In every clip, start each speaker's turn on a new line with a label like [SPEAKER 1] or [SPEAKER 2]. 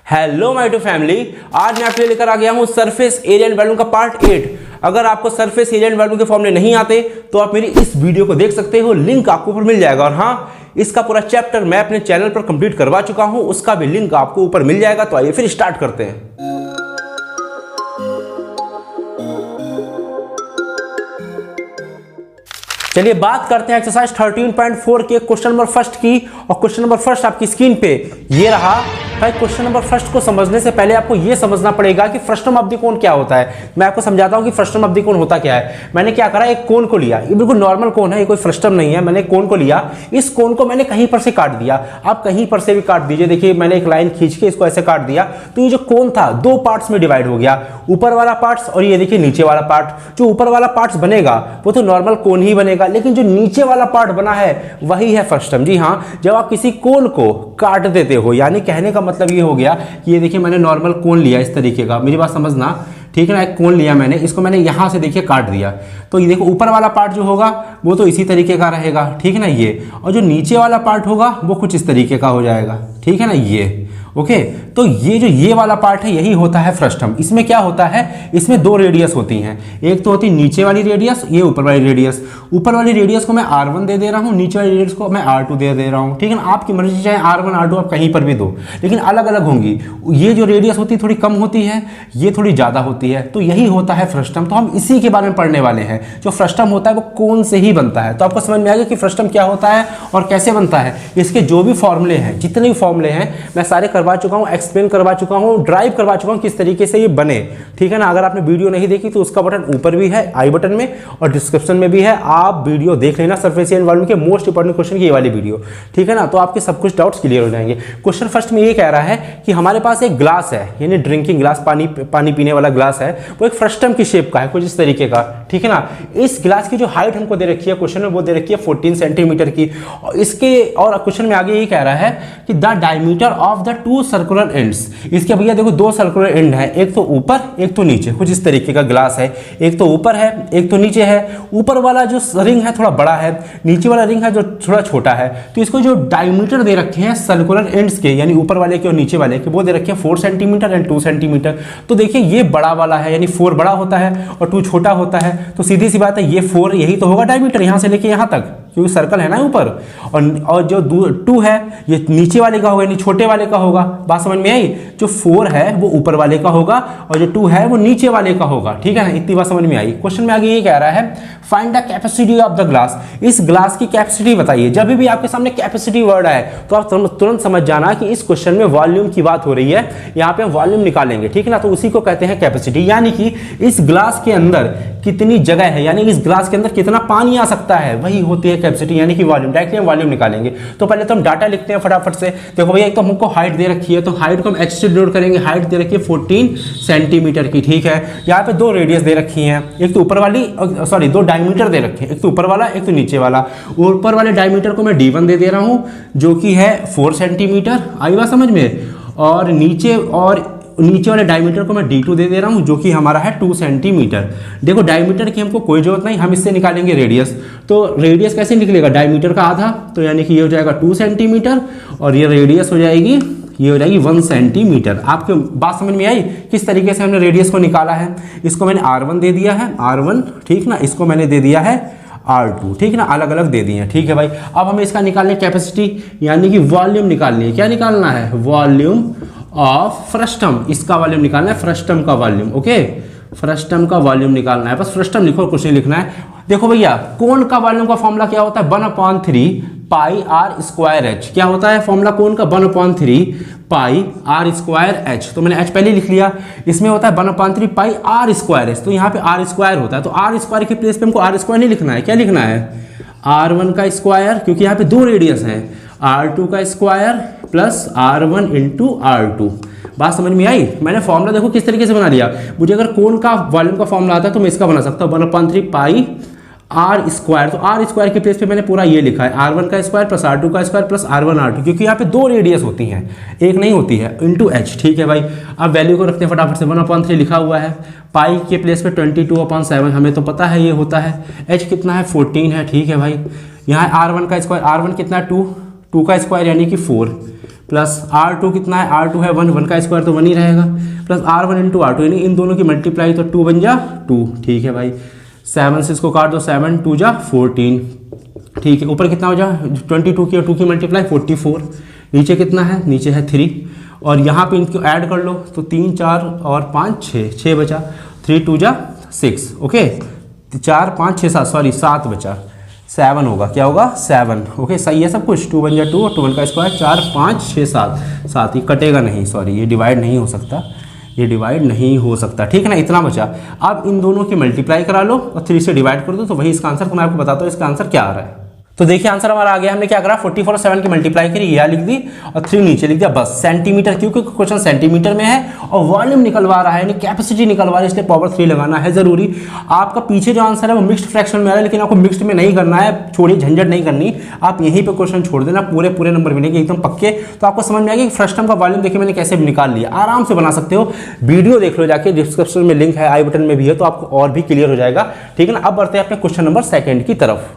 [SPEAKER 1] Hello my to family, आज मैं आपके लिए लेकर आ गया हूं सरफेस एरिया एंड वॉल्यूम का पार्ट 8। अगर आपको सरफेस एरिया एंड वॉल्यूम के फॉर्मूले नहीं आते तो आप मेरी इस वीडियो को देख सकते हो, लिंक आपको ऊपर मिल जाएगा। और हाँ, इसका पूरा चैप्टर मैं अपने चैनल पर कंप्लीट करवा चुका हूं, उसका भी लिंक आपको ऊपर मिल जाएगा। तो आइए फिर स्टार्ट करते हैं। चलिए बात करते हैं एक्सरसाइज 13.4 के क्वेश्चन नंबर फर्स्ट की। और क्वेश्चन नंबर फर्स्ट आपकी स्क्रीन पे ये रहा। भाई क्वेश्चन नंबर फर्स्ट को समझने से पहले आपको ये समझना पड़ेगा कि फ्रस्टम अवधि कोण क्या होता है। मैं आपको समझाता हूं कि फ्रस्टम अवधि कोण होता क्या है। मैंने क्या करा, एक कोण को लिया, ये बिल्कुल नॉर्मल कोण है, ये कोई फ्रस्टम नहीं है। मैंने कोण को लिया, इस कोण को मैंने कहीं पर से काट दिया। आप कहीं पर से भी काट दीजिए। देखिए मैंने एक लाइन खींच के इसको ऐसे काट दिया, तो ये जो कोण था दो पार्ट्स में डिवाइड हो गया, ऊपर वाला पार्ट्स और ये देखिए नीचे वाला पार्ट। जो ऊपर वाला पार्ट्स बनेगा वो तो नॉर्मल कोण ही बनेगा, लेकिन जो नीचे वाला पार्ट बना है वही है फ्रस्टम। जी हाँ, जब आप किसी कोण को काट देते हो, यानी कहने का मतलब ये हो गया कि ये देखिए मैंने नॉर्मल कोण लिया इस तरीके का, मेरी बात समझना, ठीक है ना। एक कोण लिया मैंने, इसको मैंने यहां से देखिए काट दिया, तो ये देखो ऊपर वाला पार्ट जो होगा वो तो इसी तरीके का रहेगा, ठीक है ना ये। और जो नीचे वाला पार्ट होगा वो कुछ इस तरीके का हो जाएगा, ठीक है ना ये। ओके, तो ये जो ये वाला पार्ट है यही होता है फ्रस्टम। इसमें क्या होता है, इसमें दो रेडियस होती हैं। एक तो होती है नीचे वाली रेडियस, ये ऊपर वाली रेडियस। ऊपर वाली रेडियस को मैं R1 दे रहा हूँ, नीचे वाली रेडियस को मैं R2 दे रहा हूँ, ठीक है ना। आपकी मर्जी, चाहे R1 R2 आप कहीं पर भी दो, लेकिन अलग अलग होंगी। ये जो रेडियस होती है थोड़ी कम होती है, ये थोड़ी ज़्यादा होती है, तो यही होता है फ्रस्टम। तो हम इसी के बारे में पढ़ने वाले हैं। जो फ्रस्टम होता है वो कोण से ही बनता है। तो आपको समझ में आ गया कि फ्रस्टम क्या होता है और कैसे बनता है। इसके जो भी फॉर्मूले हैं, जितने भी फॉर्मूले हैं, मैं सारे करवा चुका हूँ, एक्सप्लेन करवा चुका हूं, ड्राइव करवा चुका हूं किस तरीके से ये बने, ठीक है ना। अगर आपने वीडियो नहीं देखी तो उसका बटन ऊपर भी है आई बटन में और डिस्क्रिप्शन में भी है, आप वीडियो देख लेना। सरफेस एरिया एंड वॉल्यूम के मोस्ट इंपॉर्टेंट क्वेश्चन की ये वाली वीडियो, ठीक है ना। तो आपके सब कुछ डाउट्स क्लियर हो जाएंगे। क्वेश्चन फर्स्ट में ये कह रहा है कि हमारे पास एक ग्लास है, यानी ड्रिंकिंग ग्लास, पानी पीने वाला ग्लास है, वो एक फ्रस्टम की शेप का है, कुछ इस तरीके का, ठीक है ना। इस ग्लास की जो हाइट हमको दे रखी है क्वेश्चन में, वो दे रखी है 14 सेंटीमीटर की। और इसके और क्वेश्चन में आगे ये कह रहा है कि the diameter of the two circular ends. इसके भैया देखो दो सर्कुलर एंड है, एक तो ऊपर एक तो नीचे, कुछ इस तरीके का ग्लास है। एक तो ऊपर है एक तो नीचे है। ऊपर वाला जो रिंग है थोड़ा बड़ा है, नीचे वाला रिंग है जो थोड़ा छोटा है। तो इसको जो डायमीटर दे रखे हैं सर्कुलर एंड्स के, यानी ऊपर वाले के और नीचे वाले के, वो दे रखे हैं 4 सेंटीमीटर एंड 2 सेंटीमीटर। तो देखिए ये बड़ा वाला है, यानी 4 बड़ा होता है और 2 छोटा होता है। तो सीधी सी बात है, ये 4 यही तो होगा डायमीटर, यहां से लेके यहां तक, क्योंकि सर्कल है ना ऊपर। और जो 2 है ये नीचे वाले का होगा, यानी छोटे वाले का होगा। बात समझ में आई। जो 4 है वो ऊपर वाले का होगा और जो 2 है वो नीचे वाले का होगा, ठीक है ना। इतनी बात समझ में आई। क्वेश्चन में आगे ये कह रहा है find the capacity of the glass. इस ग्लास की कैपेसिटी बताइए। जब भी आपके सामने कैपेसिटी वर्ड आए तो आप तुरंत समझ जाना कि इस क्वेश्चन में वॉल्यूम की बात हो रही है। यहाँ पे हम वॉल्यूम निकालेंगे, ठीक है ना। तो उसी को कहते हैं कैपेसिटी, यानी कि इस ग्लास के अंदर कितनी जगह है, यानी इस ग्लास के अंदर कितना पानी आ सकता है, वही होती है कैपेसिटी, यानी कि वॉल्यूम। डायरेक्टली हम वॉल्यूम निकालेंगे। तो पहले तो हम डाटा लिखते हैं फटाफट से। देखो भैया, एक तो हमको हाइट दे रखी है, तो हाइट को हम एच से डिनोट करेंगे। हाइट दे रखी है 14 सेंटीमीटर की, ठीक है। यहाँ पे दो रेडियस दे रखी हैं, एक तो ऊपर वाली, सॉरी दो डायमीटर दे रखे हैं, एक तो ऊपर वाला एक तो नीचे वाला। ऊपर वाले डायमीटर को मैं D1 दे रहा हूँ, जो कि है 4 सेंटीमीटर। आई बात समझ में। और नीचे वाले डायमीटर को मैं D2 दे रहा हूं, जो कि हमारा है 2 सेंटीमीटर। देखो डायमीटर की हमको कोई जरूरत नहीं, हम इससे निकालेंगे रेडियस। तो रेडियस कैसे निकलेगा, डायमीटर का आधा, तो यानी कि ये हो जाएगा 2 सेंटीमीटर और ये रेडियस हो जाएगी, ये हो जाएगी 1 सेंटीमीटर। आपको बात समझ में आई किस तरीके से हमने रेडियस को निकाला है। इसको मैंने R1 दे दिया है, R1, ठीक ना। इसको मैंने दे दिया है R2, ठीक है ना। अलग अलग दे दिए हैं, ठीक है भाई। अब हमें इसका निकालने कैपेसिटी, यानी कि वॉल्यूम निकालनी है। क्या निकालना है, वॉल्यूम ऑफ फ्रस्टम। इसका वॉल्यूम निकालना है, फ्रस्टम का वॉल्यूम। ओके, फ्रस्टम का वॉल्यूम निकालना है, बस फ्रस्टम लिखो, कुछ नहीं लिखना है। देखो भैया, कोण का वॉल्यूम का फॉर्मूला क्या होता है, 1/3 पाई आर स्क्वायर एच। क्या होता है फॉर्मूला कोण का, 1/3 पाई आर स्क्वायर एच। तो मैंने एच पहले लिख लिया। इसमें होता है 1/3 पाई आर स्क्वायर एच, तो यहाँ पे आर स्क्वायर होता है। तो आर स्क्वायर के प्लेस पे हमको आर स्क्वायर नहीं लिखना है, क्या लिखना है, R1 का स्क्वायर, क्योंकि यहाँ पे दो रेडियस हैं, R2 का square plus R1 into R2। बात समझ में आई। मैंने फॉर्मूला देखो किस तरीके से बना लिया। मुझे अगर कोण का वॉल्यूम का फॉर्मूला आता है तो मैं इसका बना सकता हूँ, 1/3 पाई आर स्क्वायर। तो आर स्क्वायर के प्लेस पे मैंने पूरा ये लिखा है, R1 का स्क्वायर प्लस R2 का स्क्वायर प्लस R1 R2, क्योंकि यहाँ पे दो रेडियस होती हैं, एक नहीं होती है, इंटू एच, ठीक है भाई। अब वैल्यू को रखते हैं फटाफट से। 1/3 लिखा हुआ है, पाई के प्लेस पे 22/7, हमें तो पता है ये होता है। एच कितना है, 14 है, ठीक है भाई। यहाँ R1 का स्क्वायर, R1 कितना है, 2 का स्क्वायर यानी कि 4 प्लस R2 कितना है, R2 है 1 का स्क्वायर तो 1 ही रहेगा, प्लस R1 इंटू R2, यानी इन दोनों की मल्टीप्लाई तो 2 बन जा 2, ठीक है भाई। 7 से इसको काट दो, 7 2 जा 14, ठीक है। ऊपर कितना हो जा 22 की और 2 की मल्टीप्लाई 44, नीचे कितना है, नीचे है 3, और यहाँ पे इनको ऐड कर लो तो 3 4 और 5 6 बचा, 3 2 जा 6, ओके। 4 5 6 7, सॉरी 7 बचा, 7 होगा, क्या होगा 7, ओके सही है सब कुछ। 2 बन जा 2 और 2 1 का स्क्वायर 4 5 6 7, 7 ही कटेगा नहीं, सॉरी ये डिवाइड नहीं हो सकता, ये डिवाइड नहीं हो सकता, ठीक है ना, इतना बचा। अब इन दोनों की मल्टीप्लाई करा लो और 3 से डिवाइड कर दो, तो वही इसका आंसर, तो मैं आपको बताता हूँ इसका आंसर क्या आ रहा है। तो देखिए आंसर हमारा आ गया, हमने क्या करा 44 और 7 की मल्टीप्लाई करी, यह लिख दी और 3 नीचे लिख दिया बस। सेंटीमीटर, क्योंकि क्वेश्चन सेंटीमीटर में है और वॉल्यूम निकलवा रहा है, यानी कैपेसिटी निकलवा रहा है, इसलिए पावर 3 लगाना है जरूरी। आपका पीछे जो आंसर है वो मिक्स्ड फ्रैक्शन में आ रहा है, लेकिन आपको मिक्स्ड में नहीं करना है, छोड़िए झंझट नहीं करनी, आप यहीं पे क्वेश्चन छोड़ देना, पूरे नंबर मिलेंगे एकदम पक्के। तो आपको समझ में आएगा कि फर्स्ट टर्म का वॉल्यूम देखिए मैंने कैसे निकाल लिया, आराम से बना सकते हो, वीडियो देख लो जाके, डिस्क्रिप्शन में लिंक है, आई बटन में भी है, तो आपको और भी क्लियर हो जाएगा, ठीक है ना। अब बढ़ते हैं अपने क्वेश्चन नंबर 2 की तरफ।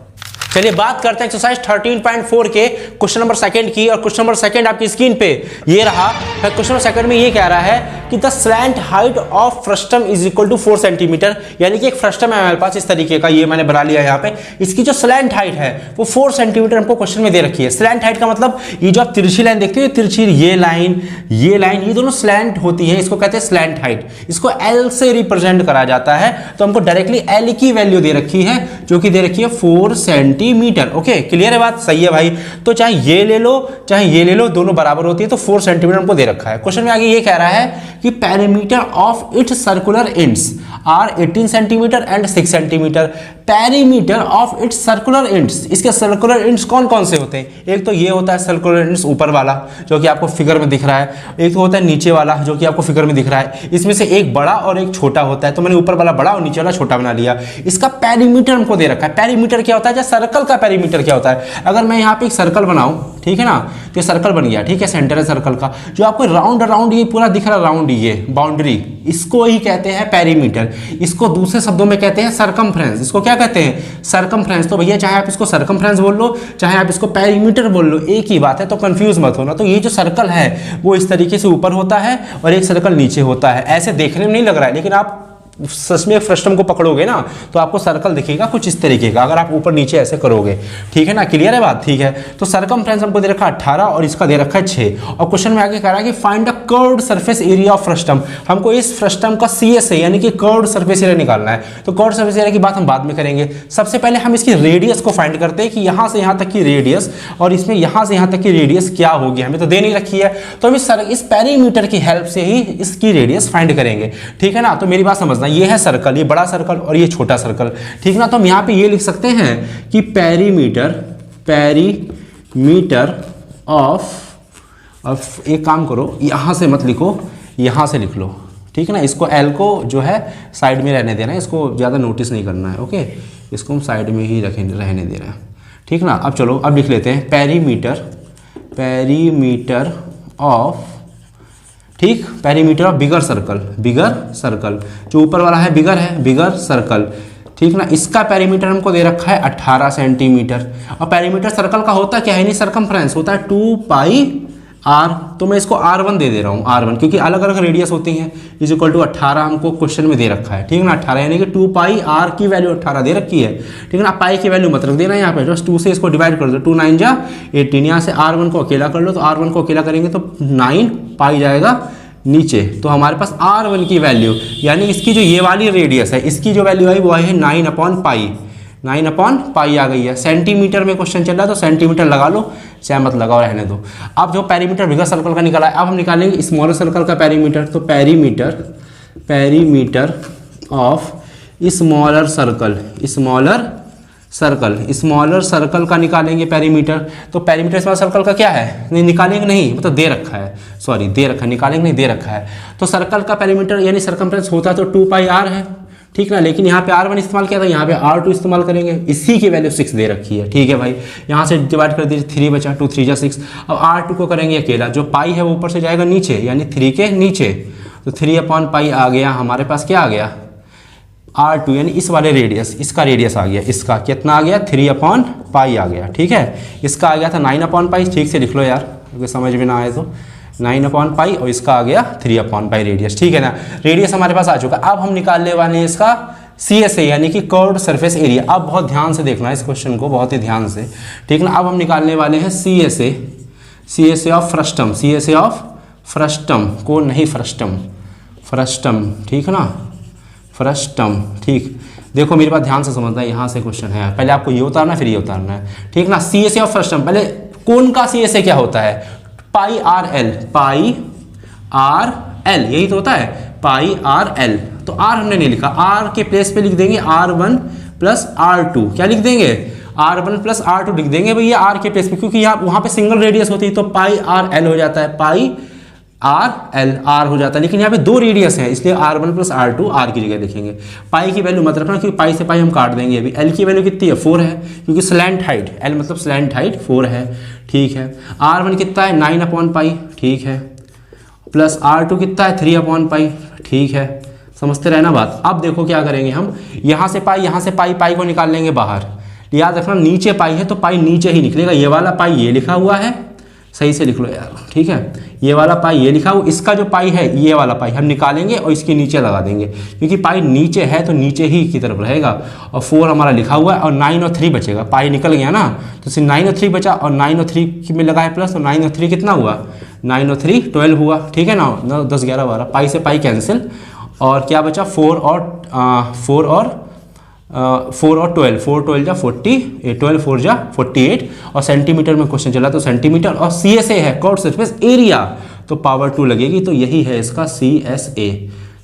[SPEAKER 1] चलिए बात करते हैं एक्सरसाइज 13.4 के क्वेश्चन नंबर 2 की, और क्वेश्चन नंबर 2 आपकी स्क्रीन पे ये रहा। क्वेश्चन नंबर 2 में ये कह रहा है कि the slant height of frustum is equal to 4 centimetre, यानी कि एक फ्रस्टम है हमारे पास इस तरीके का, ये मैंने बना लिया यहाँ पे, इसकी जो स्लैंट हाइट है वो 4 सेंटीमीटर हमको क्वेश्चन में दे रखी है। स्लैंट हाइट का मतलब ये जो आप तिरछी लाइन देखते हो, तिरछी ये लाइन ये दोनों स्लैंट होती है, इसको कहते हैं स्लैंट हाइट, इसको L से रिप्रेजेंट करा जाता है। तो हमको डायरेक्टली L की वैल्यू दे रखी है, जो कि दे रखी है 4 सेंटीमीटर, ओके क्लियर है बात, सही है भाई। तो चाहे ये ले लो चाहे ये ले लो, दोनों बराबर होती है, तो 4 सेंटीमीटर हमको दे रखा है। क्वेश्चन में आगे ये कह रहा है कि perimeter of its circular ends are 18 centimetre and 6 centimetre. Perimeter of its circular ends, इसके सर्कुलर एंड्स कौन कौन से होते हैं? एक तो ये होता है सर्कुलर एंड्स ऊपर वाला जो कि आपको फिगर में दिख रहा है, एक तो होता है नीचे वाला जो कि आपको फिगर में दिख रहा है। इसमें से एक बड़ा और एक छोटा होता है, तो मैंने ऊपर वाला बड़ा और नीचे वाला छोटा बना लिया। इसका पेरीमीटर हमको दे रखा है। पेरीमीटर क्या होता है? सर्कल का पेरीमीटर क्या होता है? अगर मैं यहाँ पे एक सर्कल बनाऊं, ठीक है ना, तो सर्कल बन गया, ठीक है, सेंटर है सर्कल का, जो आपको राउंड राउंड ये पूरा दिख रहा राउंड, ये बाउंड्री, इसको ही कहते हैं पेरीमीटर। इसको दूसरे शब्दों में कहते हैं सरकमफ्रेंस। इसको क्या कहते हैं? सरकमफ्रेंस। तो भैया चाहे आप इसको सरकमफ्रेंस बोल लो चाहे आप इसको पेरीमीटर बोल लो, एक ही बात है, तो कंफ्यूज मत होना। तो ये जो सर्कल है वो इस तरीके से ऊपर होता है और एक सर्कल नीचे होता है। ऐसे देखने में नहीं लग रहा है, लेकिन आप सच में फ्रस्टम को पकड़ोगे ना तो आपको सर्कल दिखेगा कुछ इस तरीके का, अगर आप ऊपर नीचे ऐसे करोगे, ठीक है ना, क्लियर है बात, ठीक है। तो सरकमफ्रेंस हमको दे रखा है 18 और इसका दे रखा है 6। और क्वेश्चन में आगे कह रहा है कि find the curved surface area of frustum. हमको इस फ्रस्टम का CS है, यानी कि कर्व्ड सरफेस एरिया निकालना है। तो कर्व्ड सरफेस एरिया की बात हम बाद में करेंगे। सबसे पहले हम इसकी रेडियस को फाइंड करते हैं कि यहाँ से यहाँ तक की रेडियस और इसमें यहाँ से यहाँ तक की रेडियस क्या होगी, हमें तो दे नहीं रखी है। तो हम इस पेरीमीटर की हेल्प से ही इसकी रेडियस फाइंड करेंगे, ठीक है ना। तो मेरी बात समझना, ये है सर्कल, बड़ा सर्कल और ये छोटा सर्कल, ठीक ना। तो हम यहां पे ये लिख सकते हैं कि पेरीमीटर ऑफ एक काम करो, यहां से मत लिखो, यहां से लिख लो, ठीक है ना। इसको L को जो है साइड में रहने देना है, इसको ज्यादा नोटिस नहीं करना है, ओके। इसको हम साइड में ही रहने दे रहे हैं, ठीक ना। अब चलो अब लिख लेते हैं पेरीमीटर ऑफ, ठीक, पेरीमीटर ऑफ बिगर सर्कल, जो ऊपर वाला है बिगर सर्कल, ठीक ना। इसका पेरीमीटर हमको दे रखा है 18 सेंटीमीटर। और पेरीमीटर सर्कल का होता क्या है? नहीं सर्कमफ्रेंस होता है 2 पाई r। तो मैं इसको R1 दे रहा हूँ, R1, क्योंकि अलग अलग रेडियस होती हैं। इज इक्वल टू 18 हमको क्वेश्चन में दे रखा है, ठीक है ना। 18 यानी कि 2 पाई r की वैल्यू 18 दे रखी है, ठीक है ना। पाई की वैल्यू मत रख देना यहाँ पे, जस्ट 2 से इसको डिवाइड कर दो, 2 9 जा 18। यहाँ से R1 को अकेला कर लो, तो R1 को अकेला करेंगे तो 9 पाई जाएगा नीचे। तो हमारे पास R1 की वैल्यू, यानी इसकी जो ये वाली रेडियस है, इसकी जो वैल्यू आई वो आई है 9/पाई आ गई है। सेंटीमीटर में क्वेश्चन चल रहा है तो सेंटीमीटर लगा लो, चाहे मत लगाओ, रहने दो। अब जो पेरीमीटर बिगर सर्कल का निकाला है, अब हम निकालेंगे स्मॉलर सर्कल का पेरीमीटर। तो पेरीमीटर ऑफ स्मॉलर सर्कल का निकालेंगे पेरीमीटर। तो पेरीमीटर स्मॉलर सर्कल का क्या है? नहीं निकालेंगे, नहीं मतलब दे रखा है, सॉरी दे रखा है, निकालेंगे नहीं, दे रखा है। तो सर्कल का पेरीमीटर यानी सर्कमफ्रेंस होता तो 2 पाई r है, ठीक ना। लेकिन यहाँ पे R1 इस्तेमाल किया था, यहाँ पे R2 इस्तेमाल करेंगे, इसी की वैल्यू 6 दे रखी है, ठीक है भाई। यहाँ से डिवाइड कर दीजिए, 3 बचा, 2 3 जा 6। अब R2 को करेंगे अकेला, जो पाई है वो ऊपर से जाएगा नीचे, यानी 3 के नीचे, तो 3/पाई आ गया हमारे पास, क्या आ गया? R2, यानी इस वाले रेडियस, इसका रेडियस आ गया, इसका कितना आ गया? 3/पाई आ गया, ठीक है। इसका आ गया था 9/पाई, ठीक से लिख लो यार, अगर समझ में ना आए तो 9/पाई और इसका आ गया 3/पाई रेडियस, ठीक है ना। रेडियस हमारे पास आ चुका। अब हम निकालने वाले हैं इसका CSA यानी कि कर्व्ड सरफेस एरिया। अब बहुत ध्यान से देखना है इस क्वेश्चन को, बहुत ही ध्यान से, ठीक ना। अब हम निकालने वाले हैं CSA of frustum, CSA of frustum को नहीं फ्रस्टम, फ्रस्टम, ठीक है ना, फ्रस्टम, ठीक। देखो मेरी बात ध्यान से समझना है, यहाँ से क्वेश्चन है, पहले आपको ये उतारना है फिर ये उतारना है, ठीक ना। CSA ऑफ फ्रस्टम, पहले कौन का CSA क्या होता है, पाई आर एल, यही तो होता है, पाई आर एल। तो आर हमने नहीं लिखा, आर के प्लेस पे लिख देंगे R1 प्लस R2, क्या लिख देंगे, R1 प्लस R2 लिख देंगे भैया आर के प्लेस पे, क्योंकि यहाँ वहाँ पे सिंगल रेडियस होती है तो पाई आर एल हो जाता है, पाई आर एल, आर हो जाता है, लेकिन यहाँ पे 2 रेडियस है इसलिए R1 प्लस R2 आर की जगह लिखेंगे। पाई की वैल्यू मत रखना क्योंकि पाई से पाई हम काट देंगे अभी। एल की वैल्यू कितनी है, 4 है, क्योंकि स्लैंट हाइट, एल मतलब स्लैंट हाइट 4 है, ठीक है। R1 कितना है 9/पाई, ठीक है, प्लस R2 कितना है 3/पाई, ठीक है, समझते रहना बात। अब देखो क्या करेंगे हम, यहाँ से पाई, पाई को निकाल लेंगे बाहर। याद रखना नीचे पाई है तो पाई नीचे ही निकलेगा, ये वाला पाई ये लिखा हुआ है, सही से लिख लो यार, ठीक है, ये वाला पाई ये लिखा हुआ, इसका जो पाई है ये वाला पाई हम निकालेंगे और इसके नीचे लगा देंगे, क्योंकि पाई नीचे है तो नीचे ही की तरफ रहेगा। और 4 हमारा लिखा हुआ है और 9 और 3 बचेगा, पाई निकल गया ना, तो सिर्फ 9 और 3 बचा, और 9 और 3 में लगा है प्लस, और 9 और 3 कितना हुआ, 9 और 3 12 हुआ, ठीक है ना, 9 10 11 12, पाई से पाई कैंसिल, और क्या बचा 4 और 12, 4 12 जा 40, 12 4 जा 48, और सेंटीमीटर में क्वेश्चन चला तो सेंटीमीटर, और CSA है कर्व्ड सरफेस एरिया तो पावर 2 लगेगी, तो यही है इसका CSA।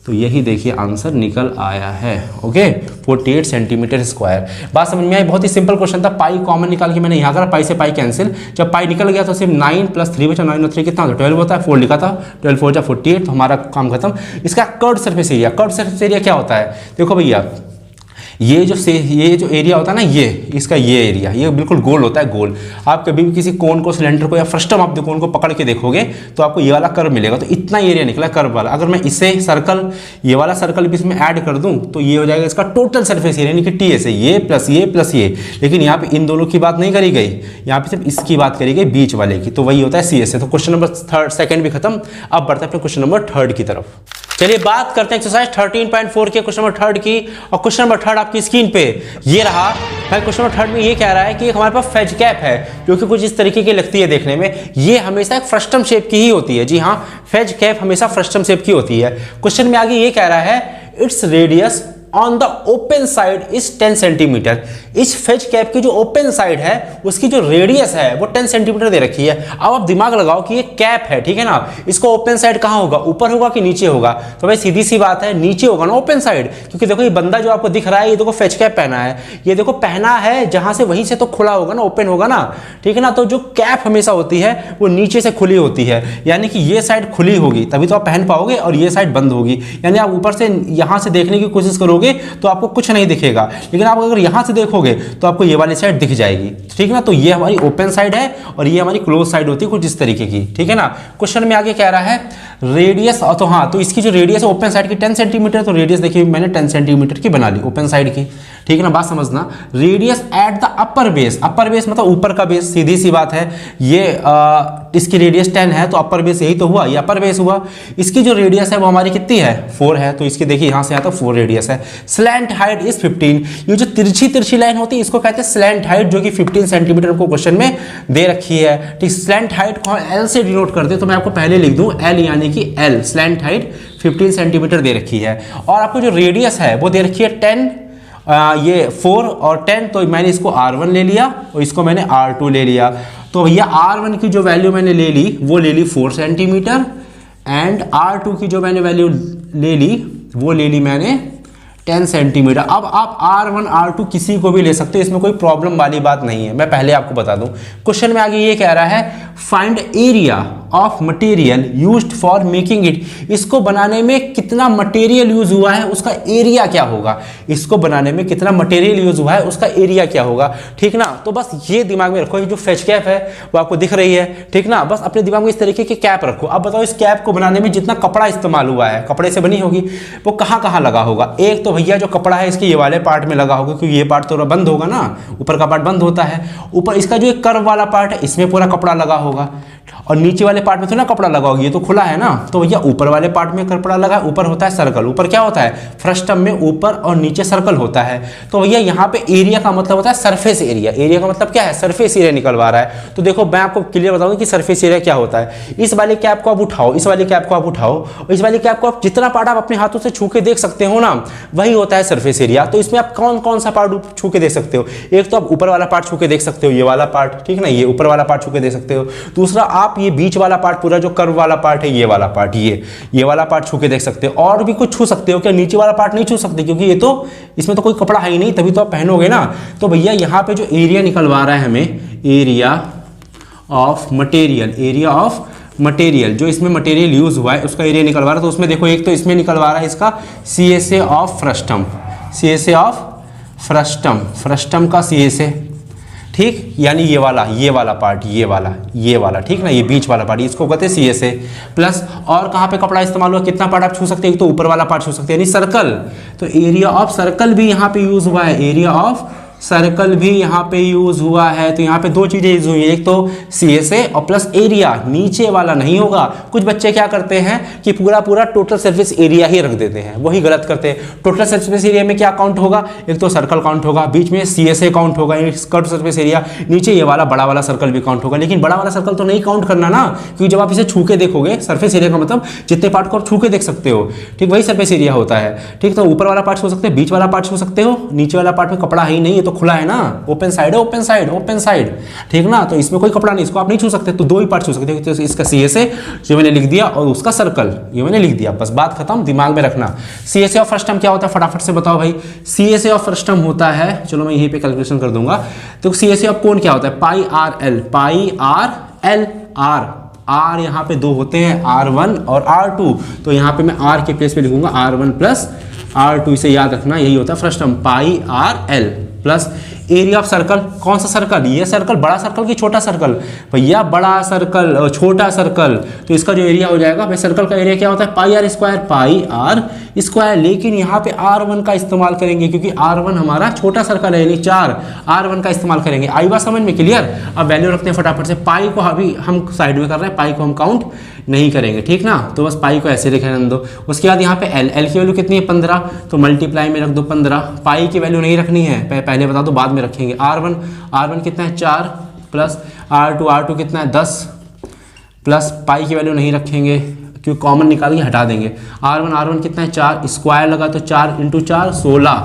[SPEAKER 1] तो यही देखिए आंसर निकल आया है, ओके, 48 सेंटीमीटर स्क्वायर। बात समझ में आई, बहुत ही सिंपल क्वेश्चन था। पाई कॉमन निकाल के मैंने यहाँ करा, पाई से पाई कैंसिल, जब पाई निकल गया तो सिर्फ 9 + 3 बचा, 9 और 3 कितना होता है 12 होता है, 4 लिखा था, 12 4 जा 48, तो हमारा काम खत्म। इसका curved surface area, curved surface area क्या होता है, देखो भैया ये जो एरिया होता है ना, ये इसका ये एरिया, ये बिल्कुल गोल होता है, गोल। आप कभी भी किसी कोन को, सिलेंडर को या फ्रस्टम ऑफ द कोन को पकड़ के देखोगे तो आपको ये वाला कर्व मिलेगा, तो इतना एरिया निकला कर्व वाला। अगर मैं इसे सर्कल, ये वाला सर्कल भी इसमें ऐड कर दूं तो ये हो जाएगा इसका टोटल सरफेस एरिया, यानी कि TSA, ये प्लस ये प्लस ये। लेकिन यहाँ पे इन दोनों की बात नहीं करी गई, यहाँ पे सिर्फ इसकी बात करी गई, बीच वाले की, तो वही होता है CSA। तो क्वेश्चन नंबर सेकंड भी खत्म। अब बढ़ते हैं अपने क्वेश्चन नंबर थर्ड की तरफ। चलिए बात करते हैं एक्सरसाइज 13.4 के क्वेश्चन नंबर थर्ड की, और क्वेश्चन नंबर थर्ड आपकी स्क्रीन पे ये रहा। भाई क्वेश्चन नंबर थर्ड में ये कह रहा है कि हमारे पास फेज कैप है जो कि कुछ इस तरीके की लगती है देखने में, ये हमेशा एक फ्रस्टम शेप की ही होती है। जी हाँ, फेज कैप हमेशा फ्रस्टम शेप की होती है। क्वेश्चन में आगे ये कह रहा है its radius on the open side is 10 centimetre. इस फेज कैप की जो ओपन साइड है उसकी जो रेडियस है वो 10 सेंटीमीटर दे रखी है। अब आप दिमाग लगाओ कि ये कैप है, ठीक है ना, इसको ओपन साइड कहाँ होगा, ऊपर होगा कि नीचे होगा, तो भाई सीधी सी बात है नीचे होगा ना ओपन साइड, क्योंकि देखो ये बंदा जो आपको दिख रहा है ये देखो फेज कैप पहना है, ये देखो पहना है जहां से वहीं से तो खुला होगा ना, ओपन होगा ना, ठीक है ना। तो जो कैप हमेशा होती है वो नीचे से खुली होती है, यानी कि ये साइड खुली होगी तभी तो आप पहन पाओगे, और ये साइड बंद होगी, यानी आप ऊपर से यहां से देखने की कोशिश करोगे तो आपको कुछ नहीं दिखेगा, लेकिन आप अगर यहां से देखोगे तो आपको ये वाली साइड दिख जाएगी, ठीक है ना। तो ये हमारी ओपन साइड है और ये हमारी क्लोज साइड होती है कुछ इस तरीके की, ठीक है ना। क्वेश्चन में आगे कह रहा है रेडियस, तो हाँ, तो इसकी जो रेडियस है ओपन साइड की 10 सेंटीमीटर, तो रेडियस देखिए मैंने 10 सेंटीमीटर की बना ली ओपन साइड की, ठीक है ना। बात समझना, radius at the upper base, upper base मतलब ऊपर का बेस, सीधी सी बात है, ये इसकी रेडियस 10 है तो अपर बेस यही तो हुआ, ये अपर बेस हुआ। इसकी जो रेडियस है वो हमारी कितनी है 4 है, तो इसकी देखिए यहां से आता 4 रेडियस है। स्लैंट हाइट इज 15, ये जो तिरछी लाइन होती है इसको कहते हैं स्लैंट हाइट, जो कि 15 सेंटीमीटर को क्वेश्चन में दे रखी है, ठीक। स्लैंट हाइट को एल से डिनोट करते हैं, तो मैं आपको पहले लिख दूं एल, यानी कि एल स्लैंट हाइट 15 सेंटीमीटर दे रखी है, और आपको जो रेडियस है वो दे रखी है 10, ये 4 और 10, तो मैंने इसको R1 ले लिया और इसको मैंने R2 ले लिया। तो भैया R1 की जो वैल्यू मैंने ले ली वो ले ली 4 सेंटीमीटर, एंड R2 की जो मैंने वैल्यू ले ली वो ले ली मैंने 10 सेंटीमीटर। अब आप R1 R2 किसी को भी ले सकते हो, इसमें कोई प्रॉब्लम वाली बात नहीं है, मैं पहले आपको बता दूं। क्वेश्चन में आगे ये कह रहा है find area of material used for making it, इसको बनाने में कितना मटेरियल यूज हुआ है उसका एरिया क्या होगा, इसको बनाने में कितना मटेरियल यूज हुआ है उसका एरिया क्या होगा, ठीक ना। तो बस ये दिमाग में रखो, ये जो फेज कैप है वो आपको दिख रही है, ठीक ना, बस अपने दिमाग में इस तरीके की कैप रखो। अब बताओ इस कैप को बनाने में जितना कपड़ा इस्तेमाल हुआ है, कपड़े से बनी होगी, वो कहाँ कहाँ लगा होगा। एक तो भैया जो कपड़ा है इसके ये वाले पार्ट में लगा होगा, क्योंकि ये पार्ट तो बंद होगा ना, ऊपर का पार्ट बंद होता है। ऊपर इसका जो एक कर्व वाला पार्ट है इसमें पूरा कपड़ा लगा होगा, और नीचे वाले पार्ट में तो ना कपड़ा लगाओगे, ये तो खुला है ना, तो भैया ऊपर वाले पार्ट में कपड़ा लगा, ऊपर होता है सर्कल, ऊपर क्या होता है फ्रस्टम में ऊपर और नीचे सर्कल होता है। तो भैया यहाँ पे एरिया का मतलब होता है सरफेस एरिया, एरिया का मतलब क्या है सरफेस एरिया निकलवा रहा है। तो देखो मैं आपको क्लियर बताऊंगा कि सरफेस एरिया क्या होता है। इस वाले कैप को आप उठाओ, इस वाले कैप को आप उठाओ, और इस वाले कैप को आप जितना पार्ट आप अपने हाथों से छू के देख सकते हो ना, वही होता है सरफेस एरिया। तो इसमें आप कौन कौन सा पार्ट छू के देख सकते हो, एक तो आप ऊपर वाला पार्ट छू के देख सकते हो, ये वाला पार्ट, ठीक है ना, ये ऊपर वाला पार्ट छू के देख सकते हो। दूसरा आप ये बीच वाला पार्ट पूरा जो कर्व वाला पार्ट है, ये वाला पार्ट, ये वाला पार्ट छू के देख सकते हो। और भी कुछ छू सकते हो क्या, नीचे वाला पार्ट नहीं छू सकते क्योंकि ये तो इसमें तो कोई कपड़ा है ही नहीं, तभी तो आप पहनोगे ना। तो भैया यहाँ पे जो एरिया निकलवा रहा है हमें, area of material, area of material, जो इसमें मटेरियल यूज हुआ है उसका एरिया निकलवा रहा है। तो उसमें देखो एक तो इसमें निकलवा रहा है इसका CSA of frustum, CSA of frustum, frustum का CSA, ठीक, यानी ये वाला पार्ट, ये वाला, ठीक ना, ये बीच वाला पार्ट, इसको कहते हैं CSA। प्लस और कहाँ पे कपड़ा इस्तेमाल हुआ, कितना पार्ट आप छू सकते हैं, एक तो ऊपर वाला पार्ट छू सकते हैं यानी सर्कल, तो एरिया ऑफ सर्कल भी यहाँ पे यूज हुआ है, एरिया ऑफ सर्कल भी यहाँ पे यूज हुआ है। तो यहाँ पे दो चीजें यूज हुई है, एक तो CSA और प्लस एरिया, नीचे वाला नहीं होगा। कुछ बच्चे क्या करते हैं कि पूरा टोटल सरफेस एरिया ही रख देते हैं, वही गलत करते हैं। टोटल सरफेस एरिया में क्या काउंट होगा, एक तो सर्कल काउंट होगा, बीच में CSA काउंट होगा कर्व सरफेस एरिया, नीचे ये वाला बड़ा वाला सर्कल भी काउंट होगा। लेकिन बड़ा वाला सर्कल तो नहीं काउंट करना ना, क्योंकि जब आप इसे छू के देखोगे, सरफेस एरिया का मतलब जितने पार्ट को आप छू के देख सकते हो, ठीक, वही सरफेस एरिया होता है, ठीक। तो ऊपर वाला पार्ट छू सकते हो, बीच वाला पार्ट छू सकते हो, नीचे वाला पार्ट में कपड़ा है ही नहीं, ये तो खुला है ना, ओपन साइड है, ओपन साइड, ओपन साइड, ठीक ना, तो इसमें कोई कपड़ा नहीं, इसको आप नहीं छू सकते। तो दो ही पार्ट छू सकते हो, तो इसका CSA जो मैंने लिख दिया और उसका सर्कल ये मैंने लिख दिया, बस बात खत्म, दिमाग में रखना। CSA ऑफ फ्रस्टम क्या होता है, फटाफट से बताओ भाई। CSA ऑफ फ्रस्टम होता है, चलो मैं यहीं पे कैलकुलेशन कर दूंगा। तो CSA ऑफ कोण क्या होता है, पाई आर एल, आर यहाँ पे दो होते हैं, R1 और R2, तो यहाँ पे मैं R के प्लेस पे लिखूंगा R1 प्लस R2, इसे याद रखना, यही होता है frustum, pi R L plus area of circle. कौन सा सर्कल, ये सर्कल, बड़ा सर्कल कि छोटा सर्कल, भैया बड़ा सर्कल, छोटा सर्कल, तो इसका जो एरिया हो जाएगा भाई, सर्कल का एरिया क्या होता है, पाई आर स्क्वायर। लेकिन यहाँ पे R1 का इस्तेमाल करेंगे क्योंकि R1 हमारा छोटा सर्कल है, यानी 4, R1 का इस्तेमाल करेंगे। आई बात समझ में क्लियर। अब वैल्यू रखते हैं फटाफट से, पाई को अभी हम साइड में कर रहे हैं, पाई को हम काउंट नहीं करेंगे, ठीक ना, तो बस पाई को ऐसे रहने दो। उसके बाद यहाँ पे एल की वैल्यू कितनी है, 15, तो मल्टीप्लाई में रख दो 15। पाई की वैल्यू नहीं रखनी है, पहले बता दो, बाद में रखेंगे। R1 कितना है 4, प्लस R2 कितना है 10, प्लस पाई की वैल्यू नहीं रखेंगे क्योंकि कॉमन निकाल के हटा देंगे। R1 कितना है 4, स्क्वायर लगा तो 4 × 4 16,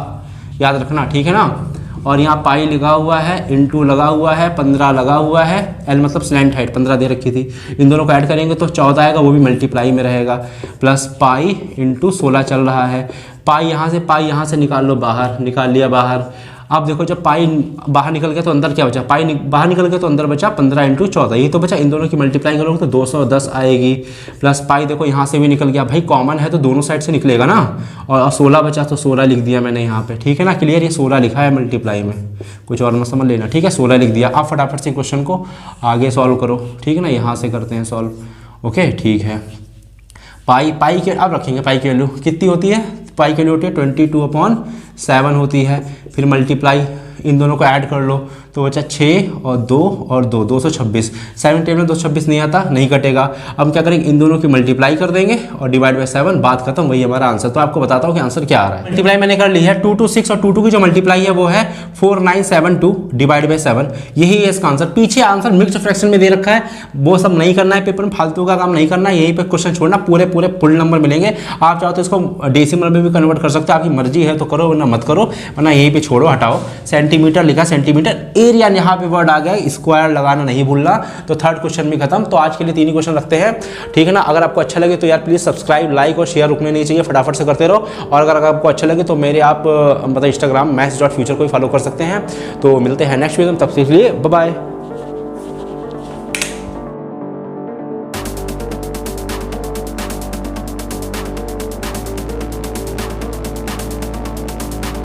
[SPEAKER 1] याद रखना, ठीक है ना। और यहाँ पाई लगा हुआ है, इंटू लगा हुआ है, 15 लगा हुआ है, एल मतलब स्लैंट हाइट 15 दे रखी थी, इन दोनों को ऐड करेंगे तो 14 आएगा, वो भी मल्टीप्लाई में रहेगा, प्लस पाई × 16 चल रहा है। पाई यहाँ से निकाल लो बाहर, निकाल लिया बाहर। अब देखो जब पाई बाहर निकल गया तो अंदर क्या बचा, पाई बाहर निकल गया तो अंदर बचा 15 × 14, यही तो बचा। इन दोनों की मल्टीप्लाई करोगे तो 210 आएगी, प्लस पाई देखो यहाँ से भी निकल गया, भाई कॉमन है तो दोनों साइड से निकलेगा ना, और 16 बचा तो 16 लिख दिया मैंने यहाँ पे, ठीक है ना, क्लियर। ये 16 लिखा है मल्टीप्लाई में, कुछ और मत समझ लेना, ठीक है, 16 लिख दिया। आप फटाफट से क्वेश्चन को आगे सॉल्व करो, ठीक है ना, यहाँ से करते हैं सॉल्व, ओके, ठीक है। पाई के अब रखेंगे, पाई की वैल्यू कितनी होती है, पाई की वैल्यू होती है 22/7 होती है, फिर मल्टीप्लाई इन दोनों को ऐड कर लो तो बचा 6 और 2 और 2 226, 7 टेबल में 226 नहीं आता, नहीं कटेगा। अब क्या करेंगे, इन दोनों की मल्टीप्लाई कर देंगे और डिवाइड बाय 7, बात खत्म, वही हमारा आंसर। तो आपको बताता हूँ कि आंसर क्या आ रहा है। मल्टीप्लाई मैंने कर ली है, 2 2 6 और 2 2 की जो मल्टीप्लाई है वो है 4972 डिवाइड बाय 7, यही है इसका आंसर। पीछे आंसर मिक्स्ड फ्रैक्शन में दे रखा है, वो सब नहीं करना है पेपर में, फालतू का काम नहीं करना है, यहीं पे क्वेश्चन छोड़ना, पूरे फुल नंबर मिलेंगे। आप चाहो तो इसको डेसिमल में भी कन्वर्ट कर सकते हो, आपकी मर्जी है तो करो, वरना मत करो, वरना यहीं पे छोड़ो, हटाओ। सेंटीमीटर लिखा, सेंटीमीटर, एरिया यहाँ पे वर्ड आ गया, स्क्वायर लगाना नहीं भूलना। तो थर्ड क्वेश्चन भी खत्म। तो आज के लिए 3 ही क्वेश्चन रखते हैं, ठीक है ना। अगर आपको अच्छा लगे तो यार प्लीज सब्सक्राइब, लाइक और शेयर रुकने नहीं चाहिए, फटाफट से करते रहो। और अगर आपको अच्छा लगे तो मेरे आप मतलब इंस्टाग्राम maths.future को भी फॉलो कर सकते हैं। तो मिलते हैं नेक्स्ट वीडियो में, तब तक के लिए बाय बाय।